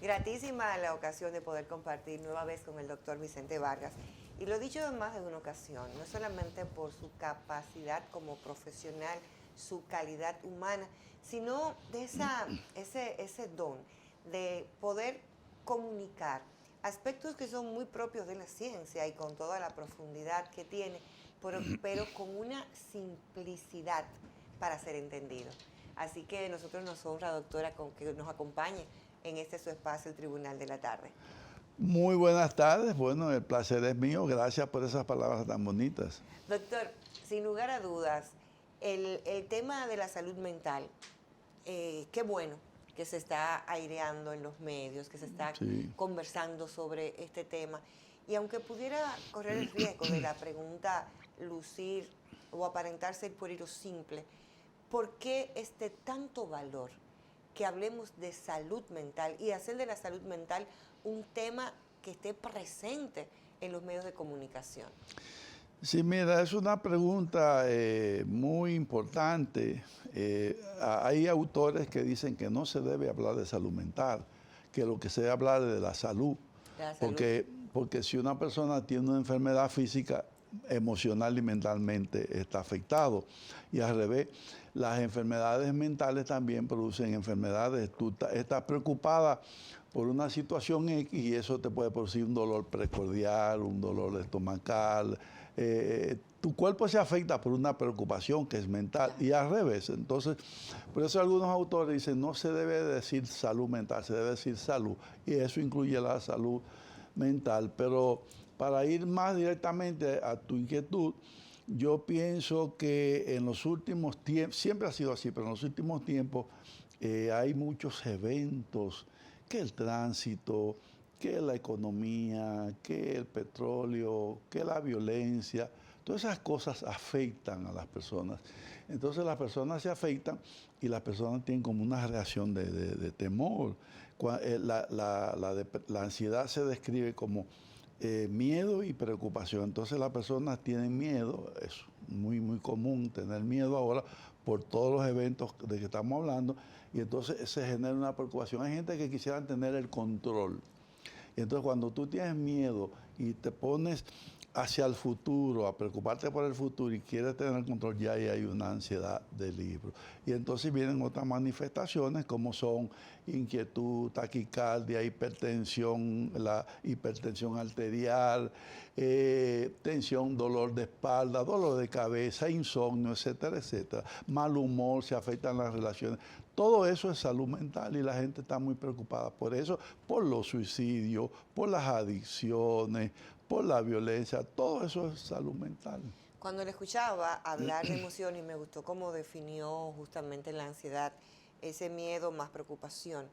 Gratísima la ocasión de poder compartir nueva vez con el doctor Vicente Vargas. Y lo he dicho en más de una ocasión, no solamente por su capacidad como profesional, su calidad humana, sino de ese don de poder comunicar aspectos que son muy propios de la ciencia y con toda la profundidad que tiene, pero con una simplicidad para ser entendido. Así que nosotros nos honra, doctora, con que nos acompañe en este su espacio, el Tribunal de la Tarde. Muy buenas tardes, bueno, el placer es mío, gracias por esas palabras tan bonitas. Doctor, sin lugar a dudas, el tema de la salud mental, qué bueno que se está aireando en los medios, que se está conversando sobre este tema. Y aunque pudiera correr el riesgo de la pregunta lucir o aparentar ser puerilo simple, ¿por qué tanto valor que hablemos de salud mental y hacer de la salud mental un tema que esté presente en los medios de comunicación? Sí, mira, es una pregunta muy importante. Hay autores que dicen que no se debe hablar de salud mental, que lo que se debe hablar es de la salud. Porque si una persona tiene una enfermedad física, emocional y mentalmente está afectado. Y al revés, las enfermedades mentales también producen enfermedades. Tú estás preocupada por una situación X y eso te puede producir un dolor precordial, un dolor estomacal. Tu cuerpo se afecta por una preocupación que es mental y al revés. Entonces, por eso algunos autores dicen no se debe decir salud mental, se debe decir salud. Y eso incluye la salud mental. Pero para ir más directamente a tu inquietud, yo pienso que en los últimos tiempos, siempre ha sido así, pero en los últimos tiempos hay muchos eventos, que el tránsito, que la economía, que el petróleo, que la violencia, todas esas cosas afectan a las personas. Entonces las personas se afectan y las personas tienen como una reacción de temor. La ansiedad se describe como miedo y preocupación. Entonces las personas tienen miedo, es muy común tener miedo ahora por todos los eventos de que estamos hablando, y entonces se genera una preocupación. Hay gente que quisiera tener el control. Y entonces cuando tú tienes miedo y te pones hacia el futuro, a preocuparte por el futuro y quieres tener el control, ya ahí hay una ansiedad de libro. Y entonces vienen otras manifestaciones como son inquietud, taquicardia, hipertensión, la hipertensión arterial, tensión, dolor de espalda, dolor de cabeza, insomnio, etcétera, etcétera. Mal humor, se afectan las relaciones. Todo eso es salud mental y la gente está muy preocupada por eso, por los suicidios, por las adicciones, por la violencia, todo eso es salud mental. Cuando le escuchaba hablar de emoción y me gustó cómo definió justamente la ansiedad, ese miedo más preocupación.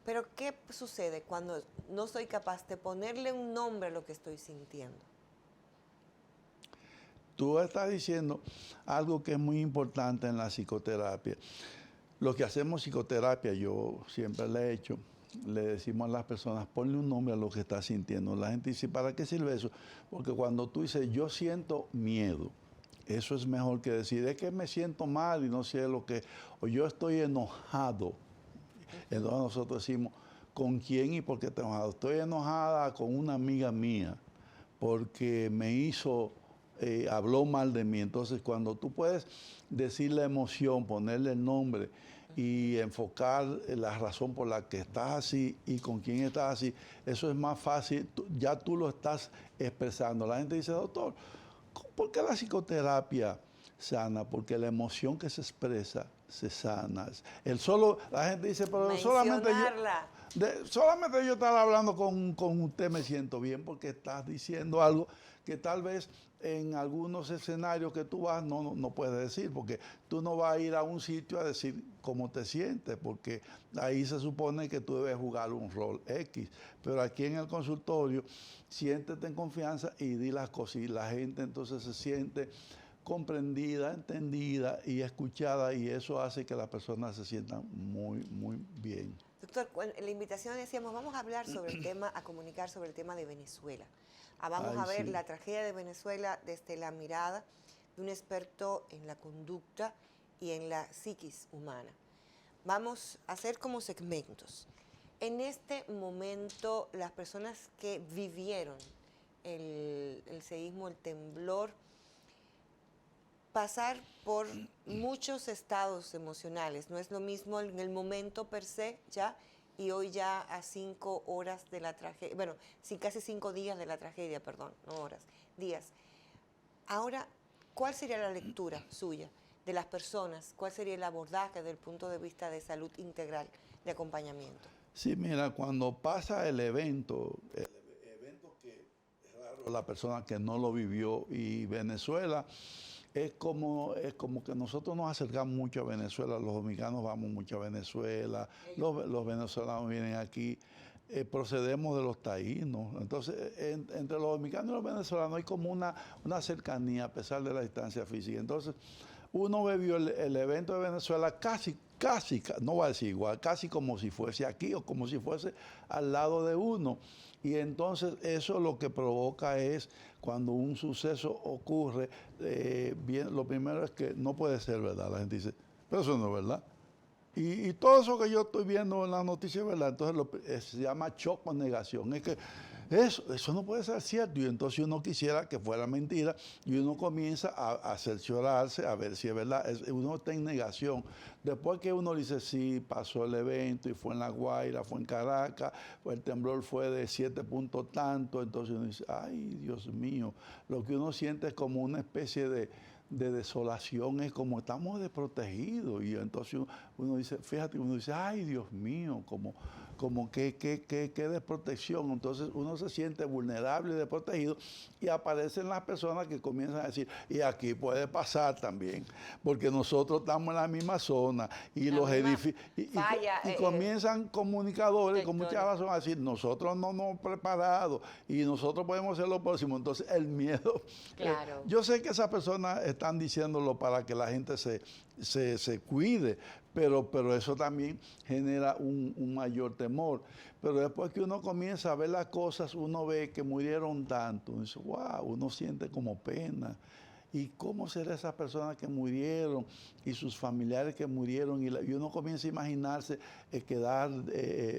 Pero ¿qué sucede cuando no soy capaz de ponerle un nombre a lo que estoy sintiendo? Tú estás diciendo algo que es muy importante en la psicoterapia. Lo que hacemos psicoterapia, yo siempre le he hecho, le decimos a las personas, ponle un nombre a lo que estás sintiendo. La gente dice, ¿para qué sirve eso? Porque cuando tú dices, yo siento miedo, eso es mejor que decir, es que me siento mal y no sé lo que, o yo estoy enojado. Entonces nosotros decimos, ¿con quién y por qué estoy enojado? Estoy enojada con una amiga mía porque me hizo, habló mal de mí. Entonces cuando tú puedes decir la emoción, ponerle el nombre y enfocar la razón por la que estás así y con quién estás así, eso es más fácil, ya tú lo estás expresando. La gente dice, doctor, ¿por qué la psicoterapia sana? Porque la emoción que se expresa se sana. La gente dice, pero solamente yo estar hablando con usted me siento bien, porque estás diciendo algo que tal vez en algunos escenarios que tú vas no puedes decir, porque tú no vas a ir a un sitio a decir cómo te sientes, porque ahí se supone que tú debes jugar un rol X. Pero aquí en el consultorio, siéntete en confianza y di las cosas, y la gente entonces se siente comprendida, entendida y escuchada, y eso hace que las personas se sientan muy bien. Doctor, en la invitación decíamos, vamos a hablar sobre el tema, a comunicar sobre el tema de Venezuela. Vamos a ver la tragedia de Venezuela desde la mirada de un experto en la conducta y en la psiquis humana. Vamos a hacer como segmentos. En este momento, las personas que vivieron el seísmo, el temblor, pasar por muchos estados emocionales. No es lo mismo en el momento per se ya y hoy ya a 5 horas de la tragedia, bueno, sí, casi 5 días de la tragedia, perdón, no horas, días. Ahora, ¿cuál sería la lectura suya de las personas? ¿Cuál sería el abordaje desde el punto de vista de salud integral, de acompañamiento? Sí, mira, cuando pasa el evento que es raro la persona que no lo vivió, y Venezuela es como que nosotros nos acercamos mucho a Venezuela, los dominicanos vamos mucho a Venezuela, los venezolanos vienen aquí, procedemos de los taínos, entonces entre los dominicanos y los venezolanos hay como una cercanía a pesar de la distancia física. Entonces uno vivió el evento de Venezuela casi, no voy a decir igual, casi como si fuese aquí o como si fuese al lado de uno. Y entonces eso lo que provoca es, cuando un suceso ocurre, lo primero es que no puede ser verdad. La gente dice, pero eso no es verdad. Y todo eso que yo estoy viendo en las noticias es verdad. Entonces se llama shock o negación. Es que eso no puede ser cierto. Y entonces uno quisiera que fuera mentira y uno comienza a cerciorarse, a ver si es verdad. Uno está en negación. Después que uno dice, sí, pasó el evento y fue en La Guaira, fue en Caracas, el temblor fue de 7 puntos tanto, entonces uno dice, ay, Dios mío, lo que uno siente es como una especie de desolación, es como estamos desprotegidos. Y entonces uno dice, fíjate, uno dice, ay, Dios mío, como que desprotección. Entonces uno se siente vulnerable y desprotegido y aparecen las personas que comienzan a decir, y aquí puede pasar también, porque nosotros estamos en la misma zona y los edificios, y comienzan comunicadores con mucha razón a decir, nosotros no nos hemos preparado y nosotros podemos hacer lo próximo. Entonces el miedo, claro. Yo sé que esas personas están diciéndolo para que la gente se cuide, pero eso también genera un mayor temor. Pero después que uno comienza a ver las cosas, uno ve que murieron tanto, y dice, wow, uno siente como pena. ¿Y cómo será esas personas que murieron y sus familiares que murieron? Y uno comienza a imaginarse quedar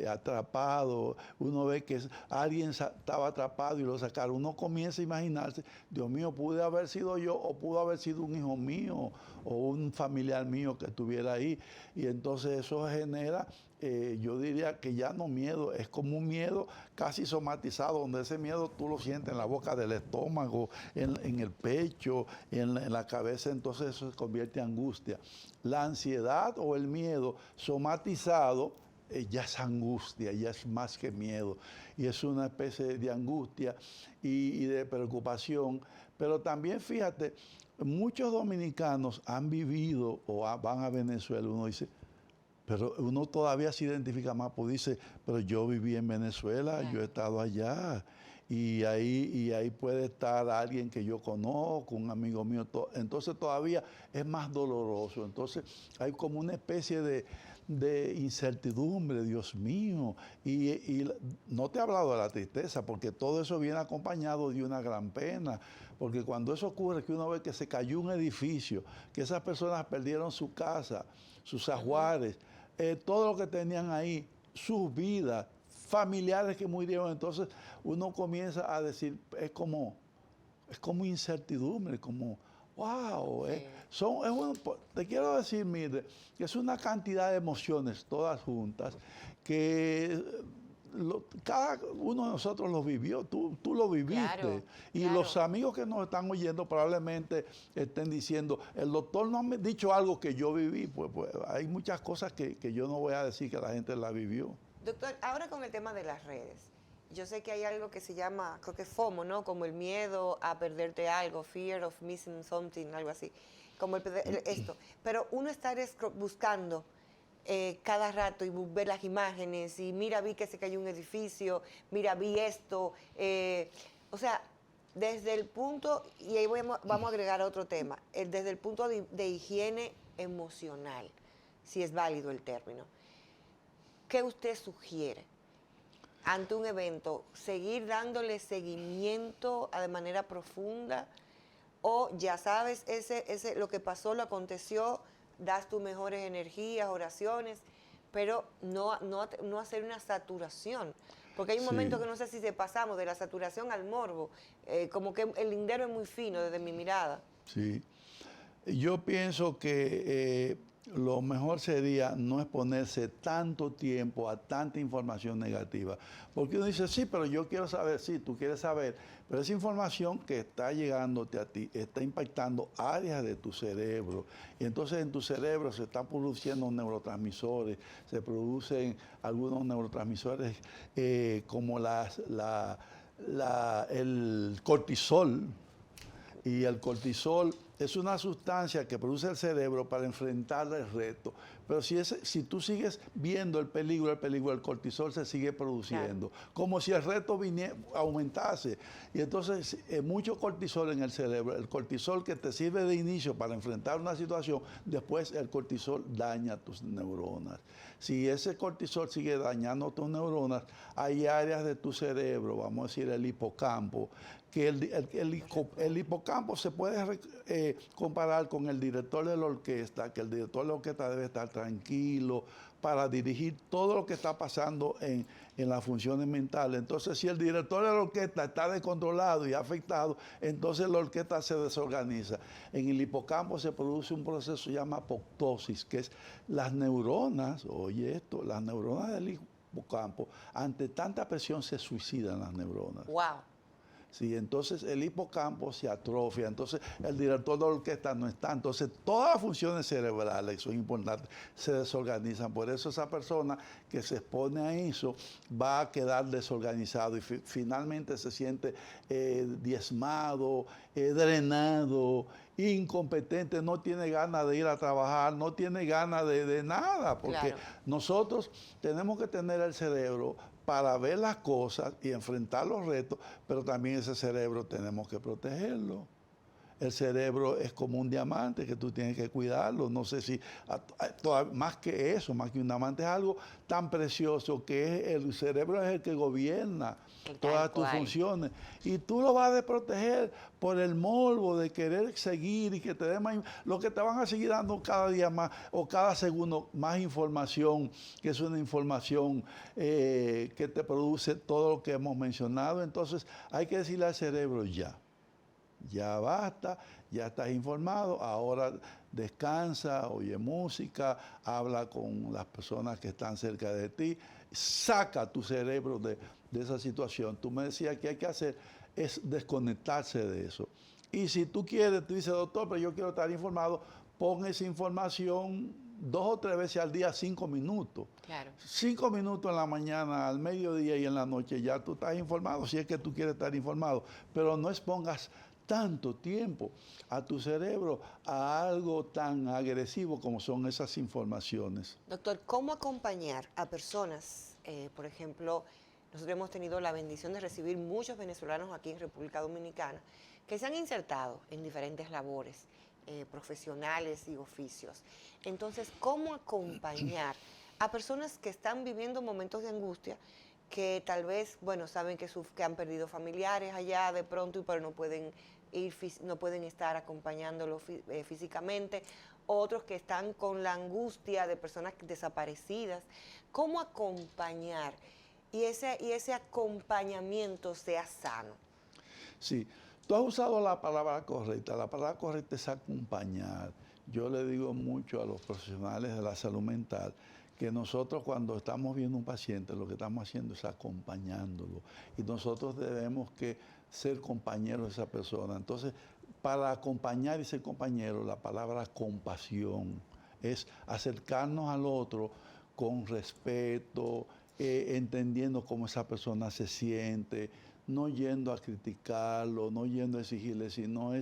atrapado. Uno ve que alguien estaba atrapado y lo sacaron. Uno comienza a imaginarse, Dios mío, pude haber sido yo o pudo haber sido un hijo mío o un familiar mío que estuviera ahí. Y entonces eso genera, yo diría que ya no miedo, es como un miedo casi somatizado, donde ese miedo tú lo sientes en la boca del estómago, en el pecho, en la cabeza. Entonces eso se convierte en angustia. La ansiedad o el miedo somatizado ya es angustia, ya es más que miedo, y es una especie de angustia y de preocupación. Pero también fíjate, muchos dominicanos han vivido o van a Venezuela, uno dice, pero uno todavía se identifica más, pues dice, pero yo viví en Venezuela, yo he estado allá, y ahí puede estar alguien que yo conozco, un amigo mío, entonces todavía es más doloroso. Entonces hay como una especie de incertidumbre, Dios mío, y no te he hablado de la tristeza, porque todo eso viene acompañado de una gran pena, porque cuando eso ocurre, que uno ve que se cayó un edificio, que esas personas perdieron su casa, sus ajuares, todo lo que tenían ahí, sus vidas, familiares que murieron, entonces uno comienza a decir, es como incertidumbre, como, wow, te quiero decir, mire, que es una cantidad de emociones todas juntas que cada uno de nosotros lo vivió, tú lo viviste. Claro, y claro. Los amigos que nos están oyendo probablemente estén diciendo, el doctor no me ha dicho algo que yo viví, pues hay muchas cosas que yo no voy a decir que la gente la vivió. Doctor, ahora con el tema de las redes, yo sé que hay algo que se llama, creo que FOMO, ¿no? Como el miedo a perderte algo, fear of missing something, algo así, como esto. Pero uno estar buscando cada rato y ver las imágenes y mira, vi que se cayó un edificio, mira, vi esto. O sea, desde el punto, y ahí vamos a agregar otro tema, desde el punto de higiene emocional, si es válido el término. ¿Qué usted sugiere ante un evento? ¿Seguir dándole seguimiento de manera profunda? O ya sabes, lo que pasó, lo aconteció, das tus mejores energías, oraciones, pero no hacer una saturación. Porque hay un Sí. momento que no sé si se pasamos de la saturación al morbo, como que el lindero es muy fino desde mi mirada. Sí. Yo pienso que lo mejor sería no exponerse tanto tiempo a tanta información negativa. Porque uno dice, sí, pero yo quiero saber, sí, tú quieres saber, pero esa información que está llegándote a ti está impactando áreas de tu cerebro. Y entonces en tu cerebro se están produciendo neurotransmisores, se producen algunos neurotransmisores como el cortisol. Y el cortisol es una sustancia que produce el cerebro para enfrentar el reto. Pero si tú sigues viendo el peligro, el cortisol se sigue produciendo. Claro. Como si el reto aumentase. Y entonces mucho cortisol en el cerebro. El cortisol que te sirve de inicio para enfrentar una situación, después el cortisol daña tus neuronas. Si ese cortisol sigue dañando tus neuronas, hay áreas de tu cerebro, vamos a decir el hipocampo, que el hipocampo se puede comparar con el director de la orquesta, que el director de la orquesta debe estar tranquilo para dirigir todo lo que está pasando en las funciones mentales. Entonces, si el director de la orquesta está descontrolado y afectado, entonces la orquesta se desorganiza. En el hipocampo se produce un proceso que se llama apoptosis, que es las neuronas, oye esto, las neuronas del hipocampo, ante tanta presión se suicidan las neuronas. ¡Wow! Sí, entonces el hipocampo se atrofia, entonces el director de la orquesta no está, entonces todas las funciones cerebrales, que son importantes, se desorganizan. Por eso esa persona que se expone a eso va a quedar desorganizado y finalmente se siente diezmado, drenado, incompetente, no tiene ganas de ir a trabajar, no tiene ganas de nada, porque claro, nosotros tenemos que tener el cerebro para ver las cosas y enfrentar los retos, pero también ese cerebro tenemos que protegerlo. El cerebro es como un diamante que tú tienes que cuidarlo. No sé si, más que eso, más que un diamante, es algo tan precioso que el cerebro es el que gobierna todas tus funciones. Y tú lo vas a proteger por el morbo de querer seguir y que te den más, lo que te van a seguir dando cada día más o cada segundo más información, que es una información que te produce todo lo que hemos mencionado. Entonces hay que decirle al cerebro ya basta, ya estás informado, ahora descansa, oye música, habla con las personas que están cerca de ti, saca tu cerebro de esa situación. Tú me decías que hay que hacer es desconectarse de eso. Y si tú quieres, tú dices, doctor, pero yo quiero estar informado, pon esa información 2 o 3 veces al día, 5 minutos. Claro. 5 minutos en la mañana, al mediodía y en la noche, ya tú estás informado, si es que tú quieres estar informado, pero no expongas tanto tiempo a tu cerebro a algo tan agresivo como son esas informaciones. Doctor, ¿cómo acompañar a personas, por ejemplo, nosotros hemos tenido la bendición de recibir muchos venezolanos aquí en República Dominicana que se han insertado en diferentes labores profesionales y oficios? Entonces, ¿cómo acompañar a personas que están viviendo momentos de angustia, que tal vez, bueno, saben que han perdido familiares allá de pronto, pero no pueden no pueden estar acompañándolo físicamente, otros que están con la angustia de personas desaparecidas? ¿Cómo acompañar y ese acompañamiento sea sano? Sí, tú has usado la palabra correcta es acompañar. Yo le digo mucho a los profesionales de la salud mental que nosotros cuando estamos viendo un paciente lo que estamos haciendo es acompañándolo y nosotros debemos que ser compañeros de esa persona. Entonces, para acompañar y ser compañero, la palabra compasión es acercarnos al otro con respeto, entendiendo cómo esa persona se siente, no yendo a criticarlo, no yendo a exigirle, sino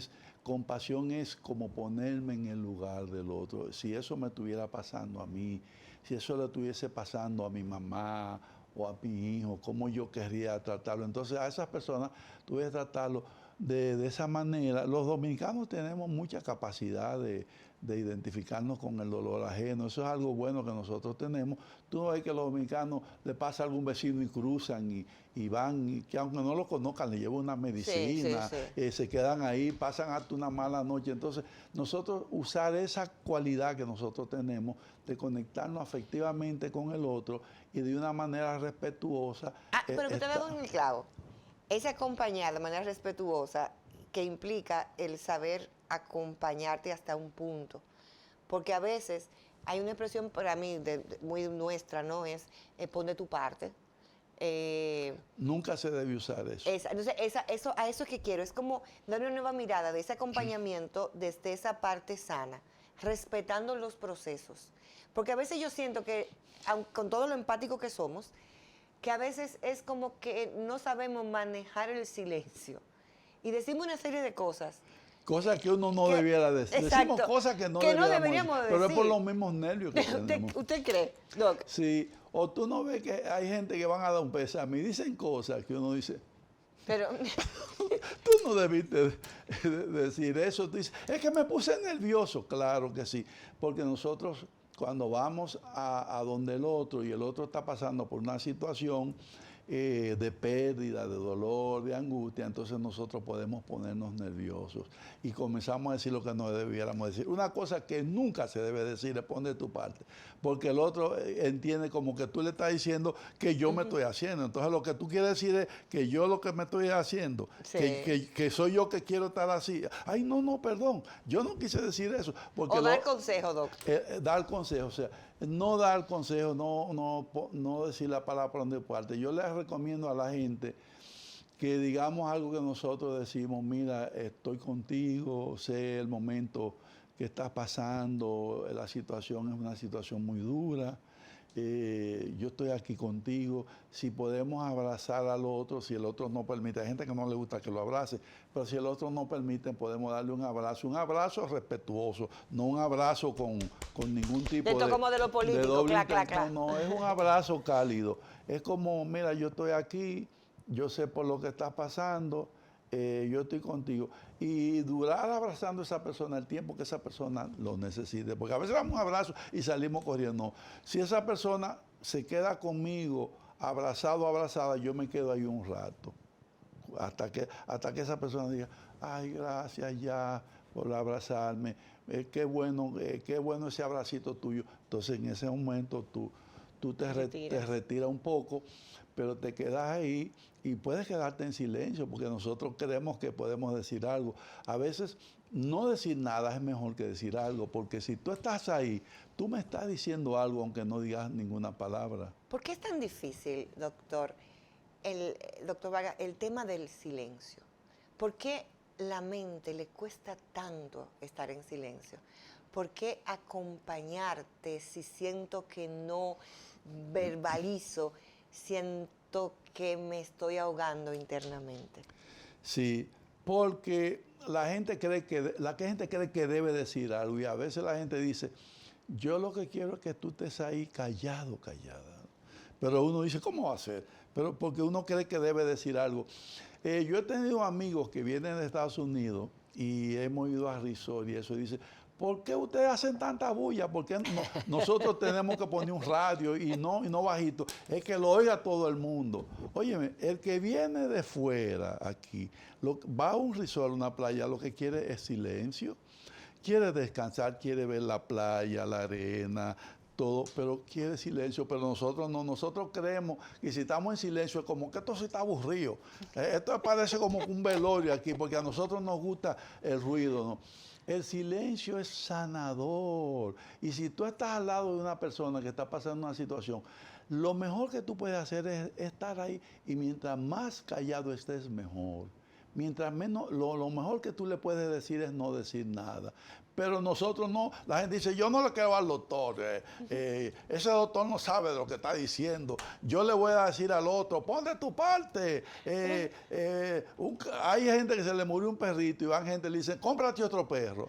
compasión es como ponerme en el lugar del otro. Si eso me estuviera pasando a mí, si eso le estuviese pasando a mi mamá o a mi hijo, cómo yo querría tratarlo. Entonces a esas personas tú debes tratarlo de esa manera. Los dominicanos tenemos mucha capacidad de de identificarnos con el dolor ajeno. Eso es algo bueno que nosotros tenemos. Tú no ves que los dominicanos le pasa a algún vecino y cruzan y van, y que aunque no lo conozcan, le llevan una medicina, sí. se quedan ahí, pasan hasta una mala noche. Entonces, nosotros usar esa cualidad que nosotros tenemos de conectarnos afectivamente con el otro y de una manera respetuosa. Pero que usted ha dado en el clavo. Ese acompañar de manera respetuosa que implica el saber acompañarte hasta un punto. Porque a veces hay una expresión para mí muy nuestra, ¿no? Es pon de tu parte. Nunca se debe usar eso. Entonces, a eso es que quiero. Es como dar una nueva mirada de ese acompañamiento desde esa parte sana, respetando los procesos. Porque a veces yo siento que, con todo lo empático que somos, que a veces es como que no sabemos manejar el silencio. Y decimos una serie de cosas. Cosas que uno no debiera decir. Exacto, decimos cosas que no deberíamos decir. Pero es por los mismos nervios que tenemos. ¿Usted cree, Doc? Sí, o tú no ves que hay gente que van a dar un pésame y dicen cosas que uno dice... Pero... Tú no debiste decir eso. Tú dices, es que me puse nervioso. Claro que sí, porque nosotros cuando vamos a donde el otro y el otro está pasando por una situación de pérdida, de dolor, de angustia, entonces nosotros podemos ponernos nerviosos y comenzamos a decir lo que no debiéramos decir. Una cosa que nunca se debe decir es pon de tu parte, porque el otro entiende como que tú le estás diciendo que yo me estoy haciendo. Entonces lo que tú quieres decir es que yo lo que me estoy haciendo, sí. que soy yo que quiero estar así. Ay, no, perdón, yo no quise decir eso. Porque o dar consejo, doctor. Dar consejo, o sea, no dar consejo, no decir la palabra por donde parte. Yo les recomiendo a la gente que digamos algo que nosotros decimos, mira, estoy contigo, sé el momento que estás pasando, la situación es una situación muy dura, yo estoy aquí contigo, si podemos abrazar al otro, si el otro no permite, hay gente que no le gusta que lo abrace, pero si el otro no permite, podemos darle un abrazo respetuoso, no un abrazo con ningún tipo de como de lo político, no, es un abrazo cálido, es como, mira, yo estoy aquí, yo sé por lo que estás pasando, yo estoy contigo. Y durar abrazando a esa persona el tiempo que esa persona lo necesite. Porque a veces damos un abrazo y salimos corriendo. No. Si esa persona se queda conmigo abrazado o abrazada, yo me quedo ahí un rato. Hasta que esa persona diga, ay, gracias ya por abrazarme. Qué bueno ese abracito tuyo. Entonces en ese momento tú te retiras un poco, pero te quedas ahí y puedes quedarte en silencio porque nosotros creemos que podemos decir algo. A veces no decir nada es mejor que decir algo, porque si tú estás ahí, tú me estás diciendo algo aunque no digas ninguna palabra. ¿Por qué es tan difícil, doctor Vargas, el tema del silencio? ¿Por qué la mente le cuesta tanto estar en silencio? ¿Por qué acompañarte si siento que no verbalizo, siento que me estoy ahogando internamente? Sí, porque la gente cree que debe decir algo y a veces la gente dice, yo lo que quiero es que tú estés ahí callado, callada. Pero uno dice, ¿cómo va a ser? Pero porque uno cree que debe decir algo. Yo he tenido amigos que vienen de Estados Unidos y hemos ido a resort y eso, y dice, ¿por qué ustedes hacen tanta bulla? ¿Por qué nosotros tenemos que poner un radio y no bajito? Es que lo oiga todo el mundo. Óyeme, el que viene de fuera aquí, va a un resort, a una playa, lo que quiere es silencio. Quiere descansar, quiere ver la playa, la arena, todo, pero quiere silencio. Pero nosotros no, nosotros creemos que si estamos en silencio es como que esto se está aburrido. Esto parece como un velorio aquí, porque a nosotros nos gusta el ruido, ¿no? El silencio es sanador. Y si tú estás al lado de una persona que está pasando una situación, lo mejor que tú puedes hacer es estar ahí y mientras más callado estés, mejor. Mientras menos, lo mejor que tú le puedes decir es no decir nada. Pero nosotros no, la gente dice, yo no le quiero al doctor, ese doctor no sabe de lo que está diciendo, yo le voy a decir al otro, pon de tu parte. Hay gente que se le murió un perrito y van gente y le dicen, cómprate otro perro.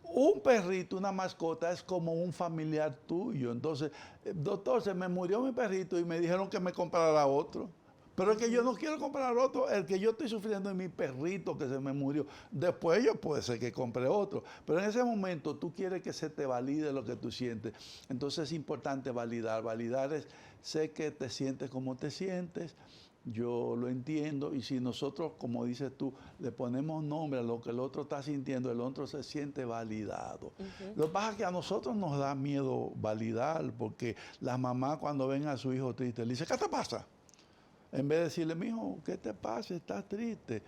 Un perrito, una mascota, es como un familiar tuyo. Entonces, doctor, se me murió mi perrito y me dijeron que me comprara otro. Pero es que yo no quiero comprar otro. El que yo estoy sufriendo es mi perrito que se me murió. Después yo puede ser que compre otro. Pero en ese momento tú quieres que se te valide lo que tú sientes. Entonces es importante validar. Validar es, sé que te sientes como te sientes. Yo lo entiendo. Y si nosotros, como dices tú, le ponemos nombre a lo que el otro está sintiendo, el otro se siente validado. Lo que pasa es que a nosotros nos da miedo validar, porque la mamá cuando ven a su hijo triste, le dice, ¿qué te pasa? En vez de decirle, mijo, ¿qué te pasa? ¿Estás triste?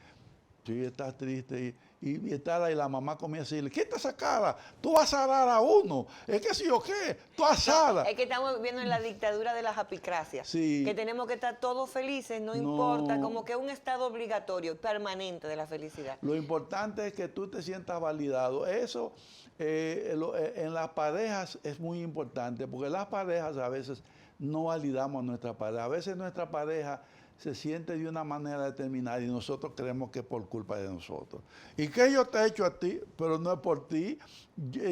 Sí, estás triste. Y está y la mamá comienza a decirle, quita esa cara, tú vas a dar a uno. Es que sí o qué, tú asadas. Es que estamos viviendo en la dictadura de la japicracia. Sí. Que tenemos que estar todos felices, no importa, como que es un estado obligatorio, permanente de la felicidad. Lo importante es que tú te sientas validado. Eso en las parejas es muy importante, porque las parejas a veces no validamos a nuestra pareja. A veces nuestra pareja se siente de una manera determinada y nosotros creemos que es por culpa de nosotros. ¿Y qué yo te he hecho a ti? Pero no es por ti.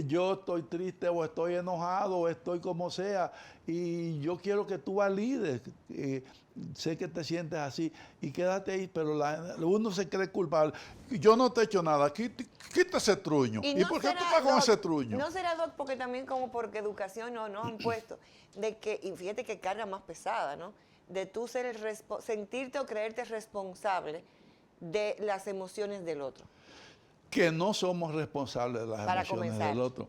Yo estoy triste o estoy enojado o estoy como sea y yo quiero que tú valides. Sé que te sientes así y quédate ahí, pero uno se cree culpable. Yo no te he hecho nada, quita ese truño. ¿Y por qué tú estás con ese truño? No será, Doc, porque también como porque educación no nos han puesto, de que, y fíjate que carga más pesada, ¿no? De tú sentirte o creerte responsable de las emociones del otro. Que no somos responsables de las emociones del otro.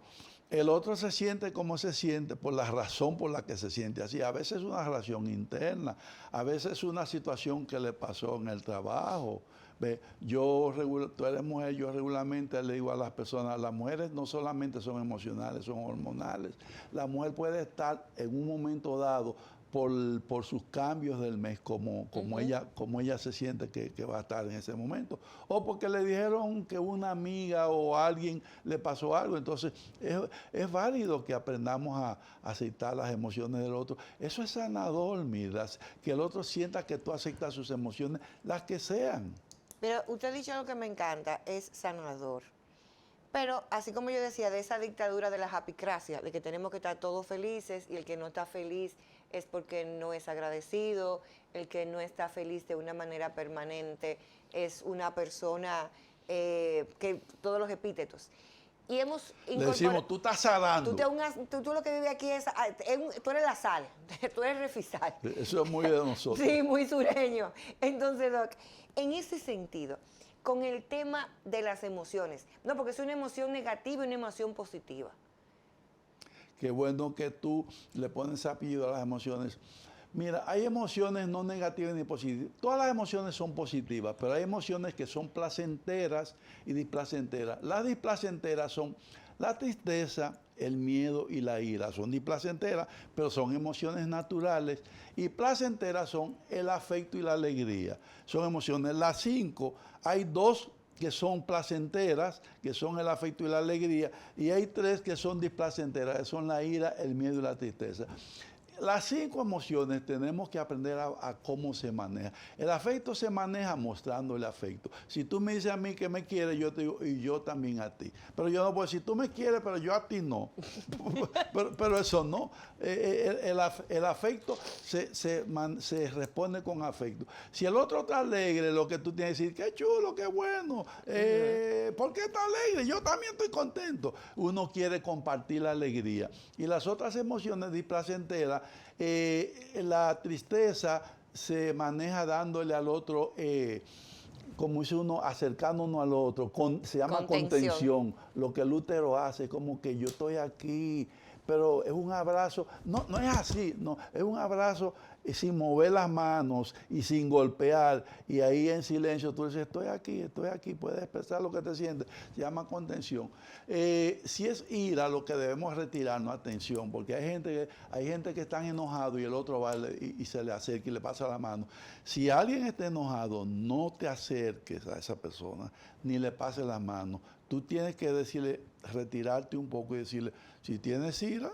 El otro se siente como se siente por la razón por la que se siente así. A veces es una relación interna, a veces es una situación que le pasó en el trabajo. Ve, tú eres mujer, yo regularmente le digo a las personas, las mujeres no solamente son emocionales, son hormonales. La mujer puede estar en un momento dado por sus cambios del mes, como ella se siente que va a estar en ese momento. O porque le dijeron que una amiga o alguien le pasó algo. Entonces, es válido que aprendamos a aceptar las emociones del otro. Eso es sanador, mira, que el otro sienta que tú aceptas sus emociones, las que sean. Pero usted ha dicho algo que me encanta, es sanador. Pero así como yo decía, de esa dictadura de la japicracia, de que tenemos que estar todos felices y el que no está feliz es porque no es agradecido, el que no está feliz de una manera permanente es una persona que todos los epítetos. Y hemos le decimos, tú estás salando. Tú lo que vives aquí tú eres la sal, tú eres refisal. Eso es muy de nosotros. Sí, muy sureño. Entonces, Doc, en ese sentido, con el tema de las emociones, no, porque es una emoción negativa y una emoción positiva. Qué bueno que tú le pones apellido a las emociones. Mira, hay emociones no negativas ni positivas. Todas las emociones son positivas, pero hay emociones que son placenteras y displacenteras. Las displacenteras son la tristeza, el miedo y la ira. Son displacenteras, pero son emociones naturales. Y placenteras son el afecto y la alegría. Son emociones. Las 5, hay 2 que son placenteras, que son el afecto y la alegría, y hay 3 que son displacenteras, que son la ira, el miedo y la tristeza. Las 5 emociones tenemos que aprender a cómo se maneja. El afecto se maneja mostrando el afecto. Si tú me dices a mí que me quieres, yo te digo, y yo también a ti. Pero yo no puedo decir, tú me quieres, pero yo a ti no. pero eso no. El afecto se responde con afecto. Si el otro está alegre, lo que tú tienes que decir, qué chulo, qué bueno. ¿Por qué está alegre? Yo también estoy contento. Uno quiere compartir la alegría. Y las otras emociones displacenteras, la tristeza se maneja dándole al otro, como dice uno, acercándonos al otro, se llama contención. Lo que el útero hace, como que yo estoy aquí, pero es un abrazo, no es así, no, es un abrazo sin mover las manos y sin golpear, y ahí en silencio tú dices, estoy aquí, puedes expresar lo que te sientes, se llama contención. Si es ira, lo que debemos retirarnos, atención, porque hay gente que están enojados y el otro va y se le acerca y le pasa la mano. Si alguien está enojado, no te acerques a esa persona, ni le pases la mano. Tú tienes que decirle, retirarte un poco y decirle, si tienes ira,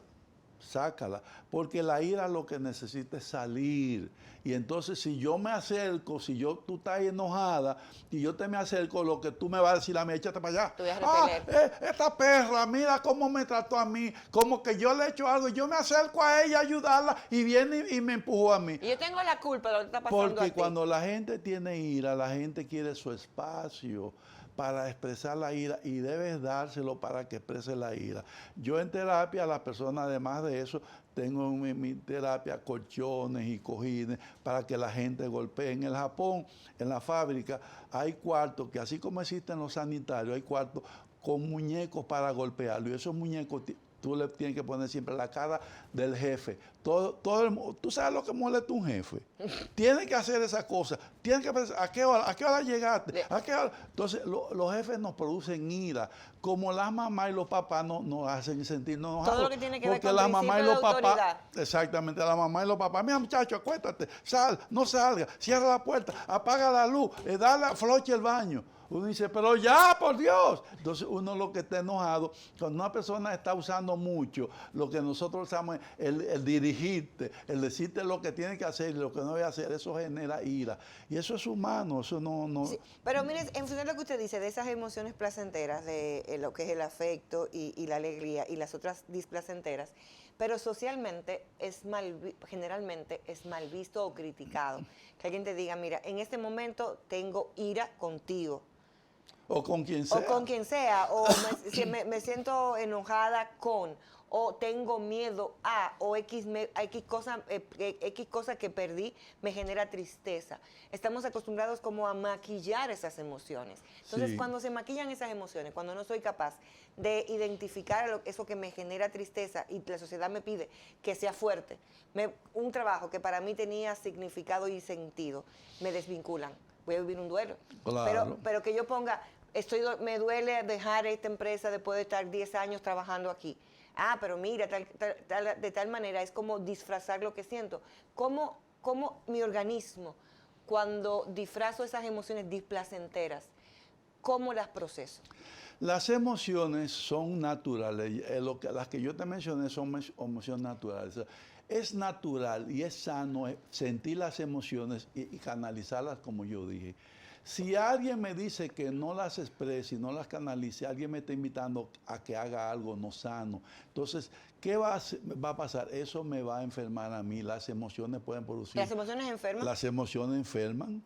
sácala, porque la ira lo que necesita es salir Y entonces si yo me acerco, tú estás enojada y yo te me acerco, lo que tú me vas a decir a mí, échate para allá. Tú vas a repeler. Esta perra, mira cómo me trató a mí, como que yo le he hecho algo y yo me acerco a ella a ayudarla y viene y me empujó a mí. Y yo tengo la culpa de lo que está pasando Porque a ti. cuando la gente tiene ira, la gente quiere su espacio para expresar la ira y debes dárselo para que exprese la ira. Yo en terapia, las personas además de eso, tengo en mi terapia colchones y cojines para que la gente golpee. En el Japón, en la fábrica, hay cuartos que así como existen los sanitarios, hay cuartos con muñecos para golpearlo. Y esos muñecos tú le tienes que poner siempre la cara del jefe. Tú sabes lo que molesta un jefe. Tiene que hacer esa cosa. Tiene que pensar, ¿a qué hora llegaste? ¿A qué hora? Entonces, los jefes nos producen ira. Como las mamás y los papás nos hacen sentirnos enojados. Todo lo que tiene que ver porque con la mamá y los papás, autoridad. exactamente, la mamá y los papás, mira muchacho, acuéstate, sal, no salga, cierra la puerta, apaga la luz, dale, floche el baño. Uno dice, pero ya, por Dios. Entonces uno lo que está enojado, cuando una persona está usando mucho, lo que nosotros usamos es el dirigirte, el decirte lo que tiene que hacer y lo que no debe hacer, eso genera ira. Y eso es humano, eso no... Sí, pero mire, en función de lo que usted dice, de esas emociones placenteras, de lo que es el afecto y la alegría y las otras displacenteras, pero socialmente generalmente es mal visto o criticado. Que alguien te diga, mira, en este momento tengo ira contigo. O con quien sea. O con quien sea, o me siento enojada con, o tengo miedo a, o X cosa que perdí me genera tristeza. Estamos acostumbrados como a maquillar esas emociones. Entonces, Sí. cuando se maquillan esas emociones, cuando no soy capaz de identificar eso que me genera tristeza y la sociedad me pide que sea fuerte, un trabajo que para mí tenía significado y sentido, me desvinculan. Voy a vivir un duelo. Claro. Pero que yo ponga, me duele dejar esta empresa después de estar 10 años trabajando aquí. Ah, pero mira, de tal manera es como disfrazar lo que siento. ¿Cómo mi organismo, cuando disfrazo esas emociones displacenteras, cómo las proceso? Las emociones son naturales. Las que yo te mencioné son emociones naturales. O sea, es natural y es sano sentir las emociones y canalizarlas como yo dije. Si alguien me dice que no las exprese y no las canalice, alguien me está invitando a que haga algo no sano. Entonces, ¿qué va a pasar? Eso me va a enfermar a mí. Las emociones pueden producir... ¿Las emociones enferman? Las emociones enferman.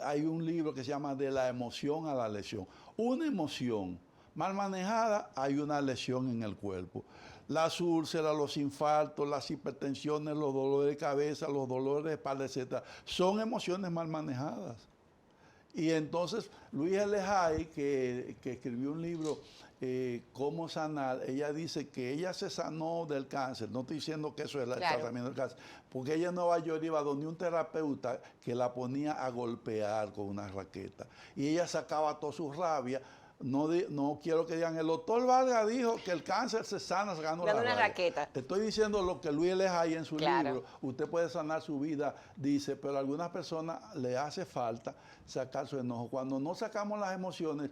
Hay un libro que se llama De la emoción a la lesión. Una emoción mal manejada, hay una lesión en el cuerpo. Las úlceras, los infartos, las hipertensiones, los dolores de cabeza, los dolores de espalda, etc. Son emociones mal manejadas. Y entonces Luis Hay, que escribió un libro, Cómo sanar, ella dice que ella se sanó del cáncer. No estoy diciendo que eso es el tratamiento del cáncer, porque ella en Nueva York iba donde un terapeuta que la ponía a golpear con una raqueta. Y ella sacaba toda su rabia. No quiero que digan, el doctor Vargas dijo que el cáncer se sana sacando una raqueta. Te estoy diciendo lo que Luis Hay en su libro. Usted puede sanar su vida, dice, pero a algunas personas le hace falta sacar su enojo. Cuando no sacamos las emociones,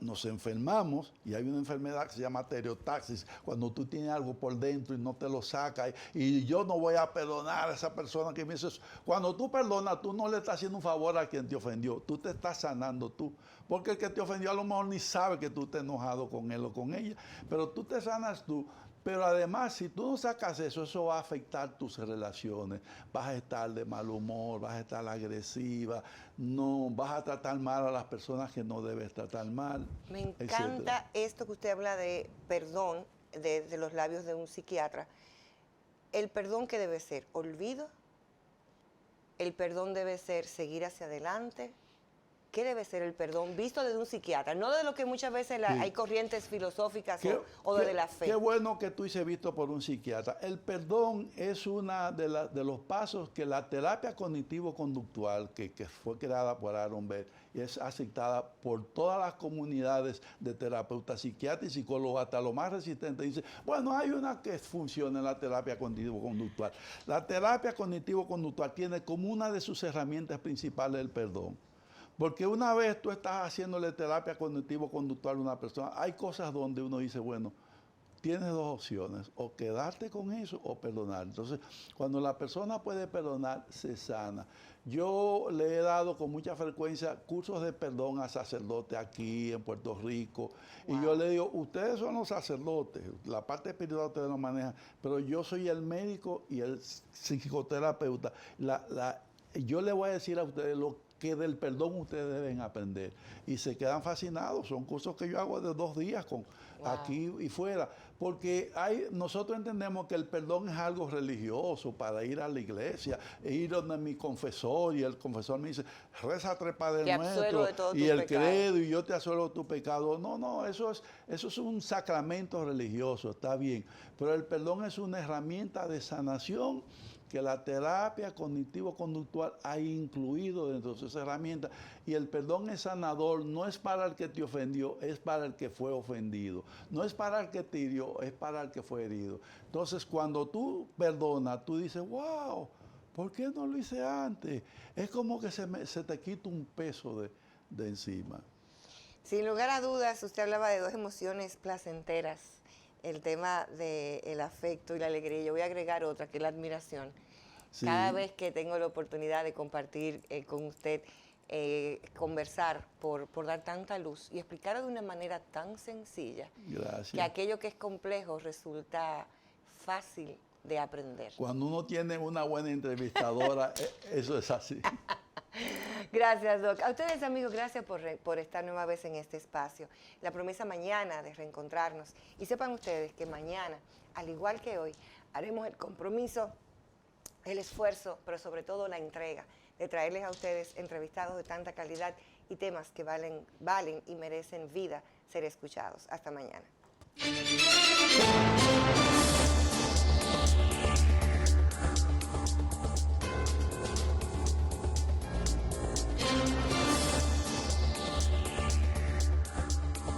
nos enfermamos, y hay una enfermedad que se llama tereotaxis, cuando tú tienes algo por dentro y no te lo sacas, y yo no voy a perdonar a esa persona que me hizo eso. Cuando tú perdonas, tú no le estás haciendo un favor a quien te ofendió, tú te estás sanando tú. Porque el que te ofendió a lo mejor ni sabe que tú estás enojado con él o con ella, pero tú te sanas tú. Pero además, si tú no sacas eso, eso va a afectar tus relaciones. Vas a estar de mal humor, vas a estar agresiva, no, vas a tratar mal a las personas que no debes tratar mal. Me encanta esto que usted habla de perdón, de los labios de un psiquiatra. El perdón, ¿qué debe ser? ¿Olvido? ¿El perdón debe ser seguir hacia adelante? ¿Qué debe ser el perdón visto desde un psiquiatra? No de lo que muchas veces hay corrientes filosóficas o desde la fe. Qué bueno que tú dices visto por un psiquiatra. El perdón es uno de los pasos que la terapia cognitivo-conductual, que fue creada por Aaron Beck, y es aceptada por todas las comunidades de terapeutas, psiquiatras y psicólogos, hasta lo más resistente, dice, bueno, hay una que funciona en la terapia cognitivo-conductual. La terapia cognitivo-conductual tiene como una de sus herramientas principales el perdón. Porque una vez tú estás haciéndole terapia cognitivo-conductual a una persona, hay cosas donde uno dice, bueno, tienes dos opciones, o quedarte con eso o perdonar. Entonces, cuando la persona puede perdonar, se sana. Yo le he dado con mucha frecuencia cursos de perdón a sacerdotes aquí en Puerto Rico. Wow. Y yo le digo, ustedes son los sacerdotes, la parte espiritual ustedes lo manejan, pero yo soy el médico y el psicoterapeuta. Yo le voy a decir a ustedes lo que del perdón ustedes deben aprender. Y se quedan fascinados. Son cursos que yo hago de 2 días con aquí y fuera. Porque nosotros entendemos que el perdón es algo religioso para ir a la iglesia, e ir donde mi confesor, y el confesor me dice, reza 3 Padres Nuestros, y el credo, y yo te absuelvo tu pecado. No, eso es un sacramento religioso, está bien. Pero el perdón es una herramienta de sanación que la terapia cognitivo-conductual ha incluido dentro de esa herramienta. Y el perdón es sanador, no es para el que te ofendió, es para el que fue ofendido. No es para el que te hirió, es para el que fue herido. Entonces, cuando tú perdonas, tú dices, wow, ¿por qué no lo hice antes? Es como que se te quita un peso de encima. Sin lugar a dudas, usted hablaba de 2 emociones placenteras, el tema del afecto y la alegría. Yo voy a agregar otra, que es la admiración. Sí. Cada vez que tengo la oportunidad de compartir con usted, conversar por dar tanta luz y explicarlo de una manera tan sencilla, gracias, que aquello que es complejo resulta fácil de aprender. Cuando uno tiene una buena entrevistadora, eso es así. Gracias, Doc. A ustedes, amigos, gracias por estar nueva vez en este espacio. La promesa mañana de reencontrarnos. Y sepan ustedes que mañana, al igual que hoy, haremos el compromiso, el esfuerzo, pero sobre todo la entrega de traerles a ustedes entrevistados de tanta calidad y temas que valen y merecen vida ser escuchados. Hasta mañana.